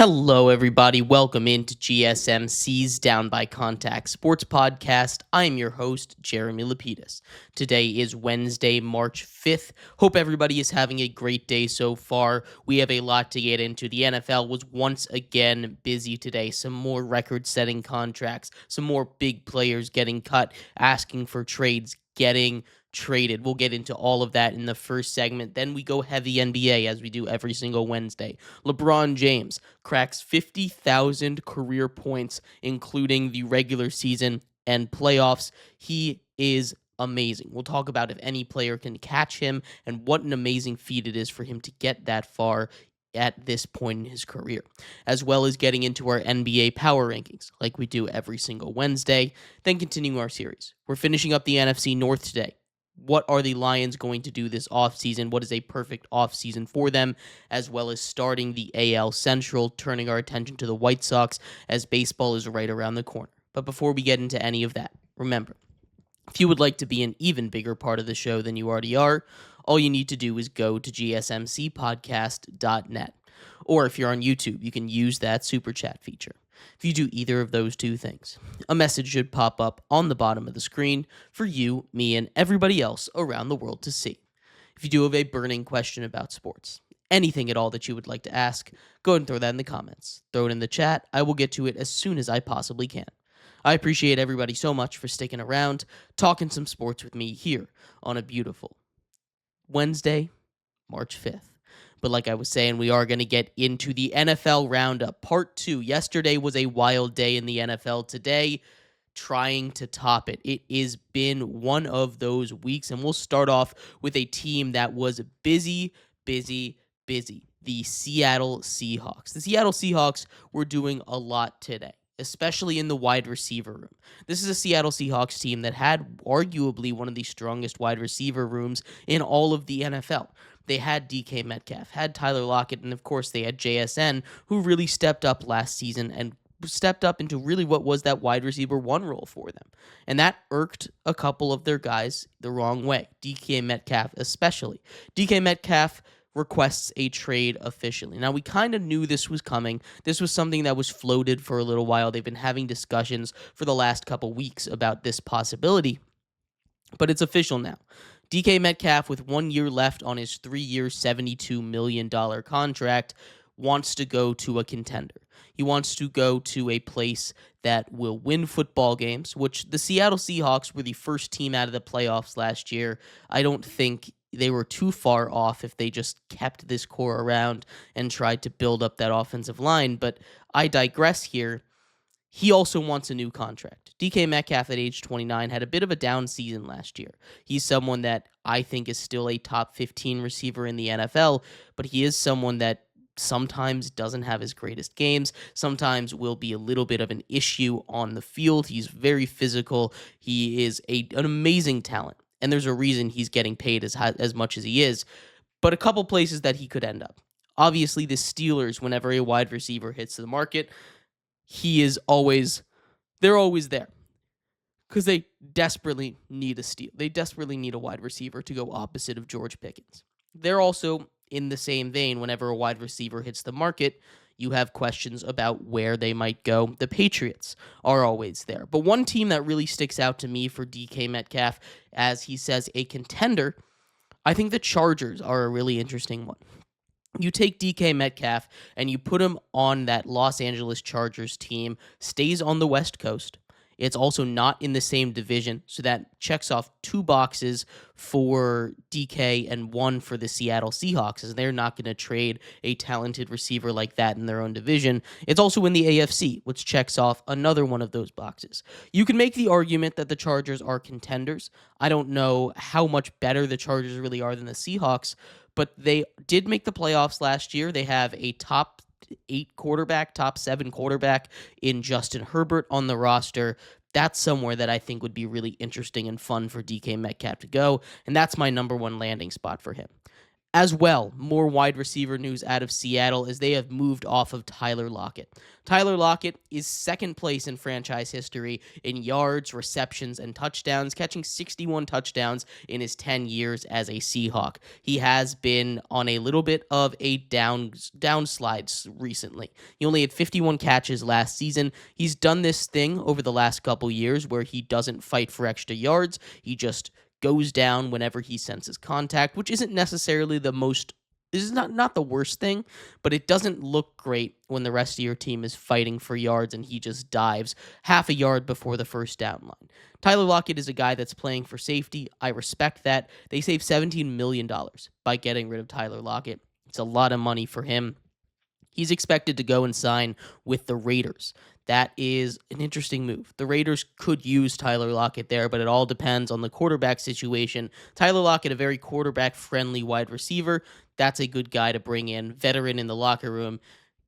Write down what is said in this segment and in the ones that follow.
Hello, everybody. Welcome into GSMC's Down by Contact Sports Podcast. I'm your host, Jeremy Lapidus. Today is Wednesday, March 5th. Hope everybody is having a great day so far. We have a lot to get into. The NFL was once again busy today. Some more record-setting contracts, some more big players getting cut, asking for trades, getting traded. We'll get into all of that in the first segment. Then we go heavy NBA as we do every single Wednesday. LeBron James cracks 50,000 career points, including the regular season and playoffs. He is amazing. We'll talk about if any player can catch him and what an amazing feat it is for him to get that far at this point in his career, as well as getting into our NBA power rankings like we do every single Wednesday, then continuing our series. We're finishing up the NFC North today. What are the Lions going to do this offseason? What is a perfect offseason for them? As well as starting the AL Central, turning our attention to the White Sox as baseball is right around the corner. But before we get into any of that, remember, if you would like to be an even bigger part of the show than you already are, all you need to do is go to gsmcpodcast.net. Or if you're on YouTube, you can use that super chat feature. If you do either of those two things, a message should pop up on the bottom of the screen for you, me, and everybody else around the world to see. If you do have a burning question about sports, anything at all that you would like to ask, go ahead and throw that in the comments. Throw it in the chat. I will get to it as soon as I possibly can. I appreciate everybody so much for sticking around, talking some sports with me here on a beautiful Wednesday, March 5th. But like I was saying, we are going to get into the NFL Roundup Part 2. Yesterday was a wild day in the NFL. Today, trying to top it. It has been one of those weeks, and we'll start off with a team that was busy. The Seattle Seahawks. The Seattle Seahawks were doing a lot today, especially in the wide receiver room. This is a Seattle Seahawks team that had arguably one of the strongest wide receiver rooms in all of the NFL. They had DK Metcalf, had Tyler Lockett, and of course they had JSN, who really stepped up last season and stepped up into really what was that wide receiver one role for them. And that irked a couple of their guys the wrong way, DK Metcalf especially. DK Metcalf requests a trade officially. Now, we kind of knew this was coming. This was something that was floated for a little while. They've been having discussions for the last couple weeks about this possibility, but it's official now. DK Metcalf, with 1 year left on his 3-year, $72 million contract, wants to go to a contender. He wants to go to a place that will win football games, which the Seattle Seahawks were the first team out of the playoffs last year. I don't think they were too far off if they just kept this core around and tried to build up that offensive line, but I digress here. He also wants a new contract. DK Metcalf at age 29 had a bit of a down season last year. He's someone that I think is still a top 15 receiver in the NFL, but he is someone that sometimes doesn't have his greatest games, sometimes will be a little bit of an issue on the field. He's very physical. He is an amazing talent, and there's a reason he's getting paid as much as he is, but a couple places that he could end up. Obviously, the Steelers, whenever a wide receiver hits the market, they're always there because they desperately need a steal. They desperately need a wide receiver to go opposite of George Pickens. They're also in the same vein. Whenever a wide receiver hits the market, you have questions about where they might go. The Patriots are always there. But one team that really sticks out to me for DK Metcalf, as he says, a contender, I think the Chargers are a really interesting one. You take DK Metcalf and you put him on that Los Angeles Chargers team, stays on the West Coast. It's also not in the same division, so that checks off 2 boxes for DK and 1 for the Seattle Seahawks, as they're not going to trade a talented receiver like that in their own division. It's also in the AFC, which checks off another one of those boxes. You can make the argument that the Chargers are contenders. I don't know how much better the Chargers really are than the Seahawks, but they did make the playoffs last year. They have a top 8 quarterback, top 7 quarterback in Justin Herbert on the roster. That's somewhere that I think would be really interesting and fun for DK Metcalf to go, and that's my number 1 landing spot for him. As well, more wide receiver news out of Seattle as they have moved off of Tyler Lockett. Tyler Lockett is second place in franchise history in yards, receptions, and touchdowns, catching 61 touchdowns in his 10 years as a Seahawk. He has been on a little bit of a downslide recently. He only had 51 catches last season. He's done this thing over the last couple years where he doesn't fight for extra yards. He just goes down whenever he senses contact, which isn't necessarily the most, this is not the worst thing, but it doesn't look great when the rest of your team is fighting for yards and he just dives half a yard before the first down line. Tyler Lockett is a guy that's playing for safety. I respect that. They saved $17 million by getting rid of Tyler Lockett. It's a lot of money for him. He's expected to go and sign with the Raiders. That is an interesting move. The Raiders could use Tyler Lockett there, but it all depends on the quarterback situation. Tyler Lockett, a very quarterback-friendly wide receiver. That's a good guy to bring in. Veteran in the locker room.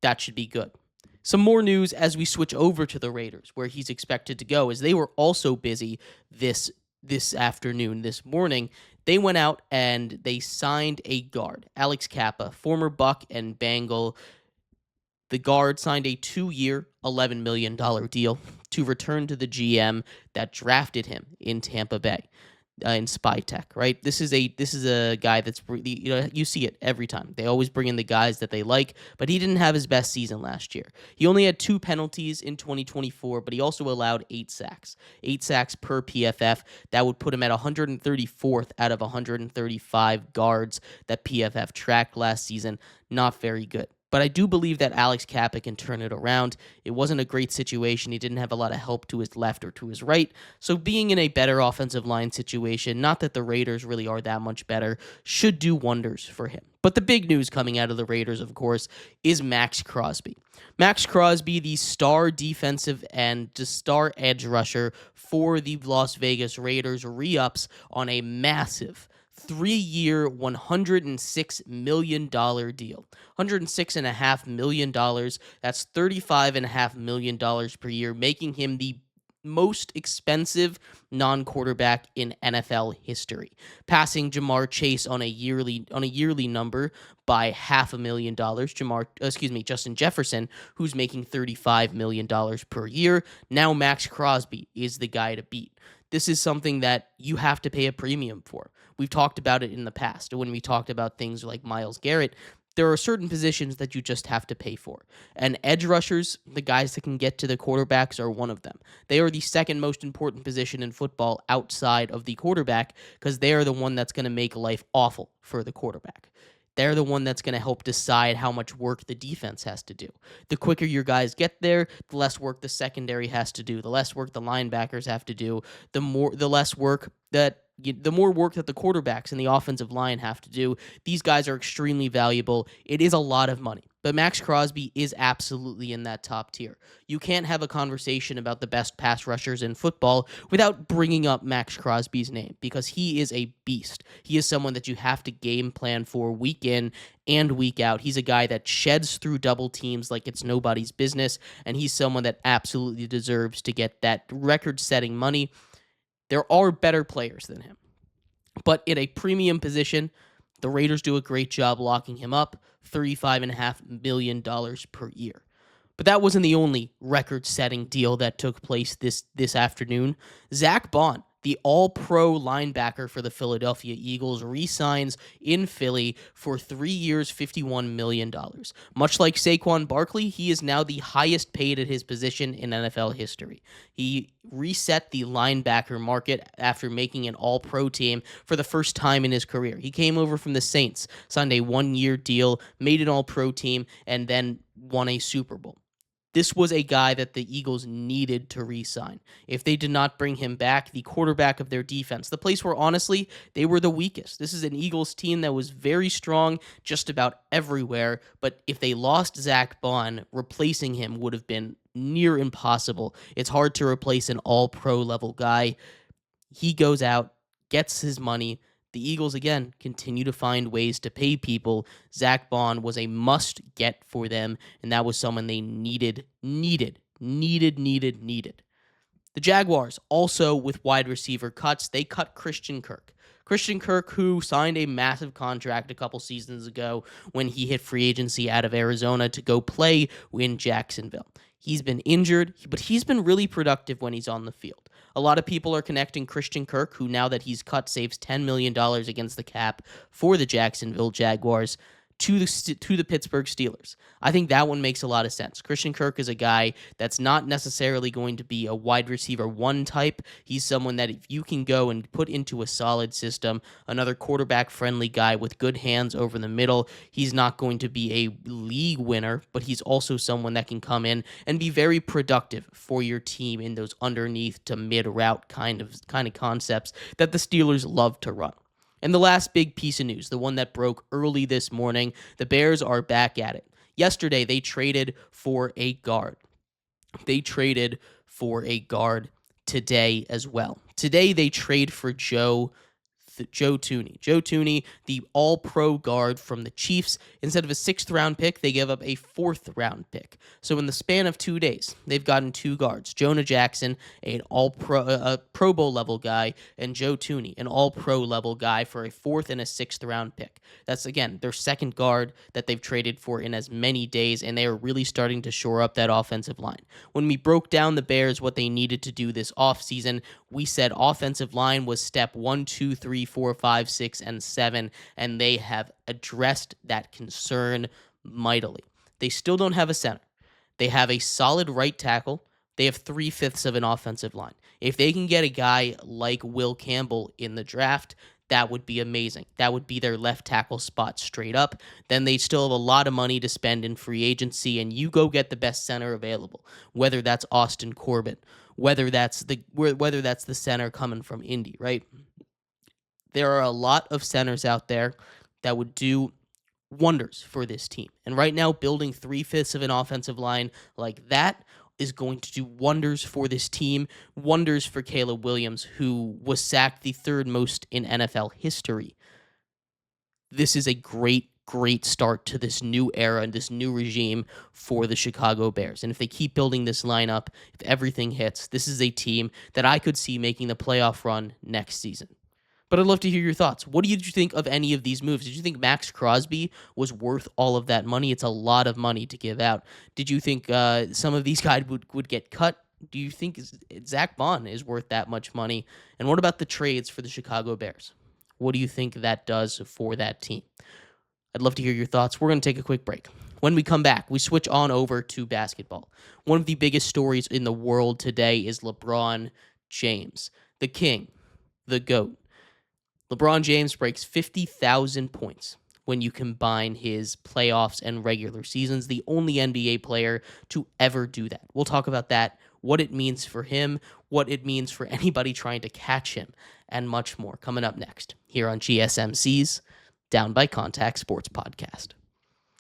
That should be good. Some more news as we switch over to the Raiders, where he's expected to go, as they were also busy this afternoon, this morning. They went out and they signed a guard, Alex Cappa, former Buck and Bengal. The guard signed a 2-year, $11 million deal to return to the GM that drafted him in Tampa Bay, in Spytech, right? This is a guy that's, you see it every time. They always bring in the guys that they like, but he didn't have his best season last year. He only had 2 penalties in 2024, but he also allowed 8 sacks. 8 sacks per PFF. That would put him at 134th out of 135 guards that PFF tracked last season. Not very good. But I do believe that Alex Cappa can turn it around. It wasn't a great situation. He didn't have a lot of help to his left or to his right. So being in a better offensive line situation, not that the Raiders really are that much better, should do wonders for him. But the big news coming out of the Raiders, of course, is Maxx Crosby. Maxx Crosby, the star defensive and the star edge rusher for the Las Vegas Raiders, re-ups on a massive 3-year, $106 million deal. $106.5 million. That's $35.5 million per year, making him the most expensive non-quarterback in NFL history, passing Jamar Chase on a yearly number by $500,000. Justin Jefferson, who's making $35 million per year. Now Maxx Crosby is the guy to beat. This is something that you have to pay a premium for. We've talked about it in the past when we talked about things like Myles Garrett. There are certain positions that you just have to pay for. And edge rushers, the guys that can get to the quarterbacks, are one of them. They are the second most important position in football outside of the quarterback because they are the one that's going to make life awful for the quarterback. They're the one that's going to help decide how much work the defense has to do. The quicker your guys get there, the less work the secondary has to do, the less work the linebackers have to do, the more work that the quarterbacks and the offensive line have to do. These guys are extremely valuable. It is a lot of money. But Maxx Crosby is absolutely in that top tier. You can't have a conversation about the best pass rushers in football without bringing up Maxx Crosby's name because he is a beast. He is someone that you have to game plan for week in and week out. He's a guy that sheds through double teams like it's nobody's business, and he's someone that absolutely deserves to get that record-setting money. There are better players than him. But in a premium position, the Raiders do a great job locking him up, $35.5 million per year. But that wasn't the only record-setting deal that took place this afternoon. Zach Baun, the all-pro linebacker for the Philadelphia Eagles, re-signs in Philly for 3 years, $51 million. Much like Saquon Barkley, he is now the highest paid at his position in NFL history. He reset the linebacker market after making an all-pro team for the first time in his career. He came over from the Saints, signed a 1-year deal, made an all-pro team, and then won a Super Bowl. This was a guy that the Eagles needed to re-sign. If they did not bring him back, the quarterback of their defense, the place where, honestly, they were the weakest. This is an Eagles team that was very strong just about everywhere, but if they lost Zach Baun, replacing him would have been near impossible. It's hard to replace an all-pro level guy. He goes out, gets his money. The Eagles, again, continue to find ways to pay people. Zach Baun was a must-get for them, and that was someone they needed. The Jaguars, also with wide receiver cuts, they cut Christian Kirk. Christian Kirk, who signed a massive contract a couple seasons ago when he hit free agency out of Arizona to go play in Jacksonville. He's been injured, but he's been really productive when he's on the field. A lot of people are connecting Christian Kirk, who now that he's cut saves $10 million against the cap for the Jacksonville Jaguars, to the Pittsburgh Steelers. I think that one makes a lot of sense. Christian Kirk is a guy that's not necessarily going to be a wide receiver one type. He's someone that if you can go and put into a solid system, another quarterback-friendly guy with good hands over the middle, he's not going to be a league winner, but he's also someone that can come in and be very productive for your team in those underneath to mid-route kind of concepts that the Steelers love to run. And the last big piece of news, the one that broke early this morning, the Bears are back at it. Yesterday, they traded for a guard. They traded for a guard today as well. Today, they trade for Joe Thuney. Joe Thuney, the all-pro guard from the Chiefs. Instead of a 6th-round pick, they give up a 4th-round pick. So in the span of 2 days, they've gotten 2 guards. Jonah Jackson, an all-pro Pro Bowl level guy, and Joe Thuney, an all-pro level guy for a 4th and a 6th-round pick. That's, again, their second guard that they've traded for in as many days, and they are really starting to shore up that offensive line. When we broke down the Bears, what they needed to do this offseason, we said offensive line was step 1, 2, 3, 4, 5, 6, and 7, and they have addressed that concern mightily. They still don't have a center. They have a solid right tackle. They have 3/5 of an offensive line. If they can get a guy like Will Campbell in the draft, that would be amazing. That would be their left tackle spot straight up. Then they still have a lot of money to spend in free agency, and you go get the best center available, whether that's Austin Corbett, whether that's the center coming from Indy, right? There are a lot of centers out there that would do wonders for this team. And right now, building 3/5 of an offensive line like that is going to do wonders for this team, wonders for Caleb Williams, who was sacked the 3rd most in NFL history. This is a great start to this new era and this new regime for the Chicago Bears. And if they keep building this lineup, if everything hits, this is a team that I could see making the playoff run next season. But I'd love to hear your thoughts. What did you think of any of these moves? Did you think Maxx Crosby was worth all of that money? It's a lot of money to give out. Did you think some of these guys would get cut? Do you think Zach Baun is worth that much money? And what about the trades for the Chicago Bears? What do you think that does for that team? I'd love to hear your thoughts. We're going to take a quick break. When we come back, we switch on over to basketball. One of the biggest stories in the world today is LeBron James, the king, the GOAT. LeBron James breaks 50,000 points when you combine his playoffs and regular seasons, the only NBA player to ever do that. We'll talk about that, what it means for him, what it means for anybody trying to catch him, and much more coming up next here on GSMC's Down by Contact Sports Podcast.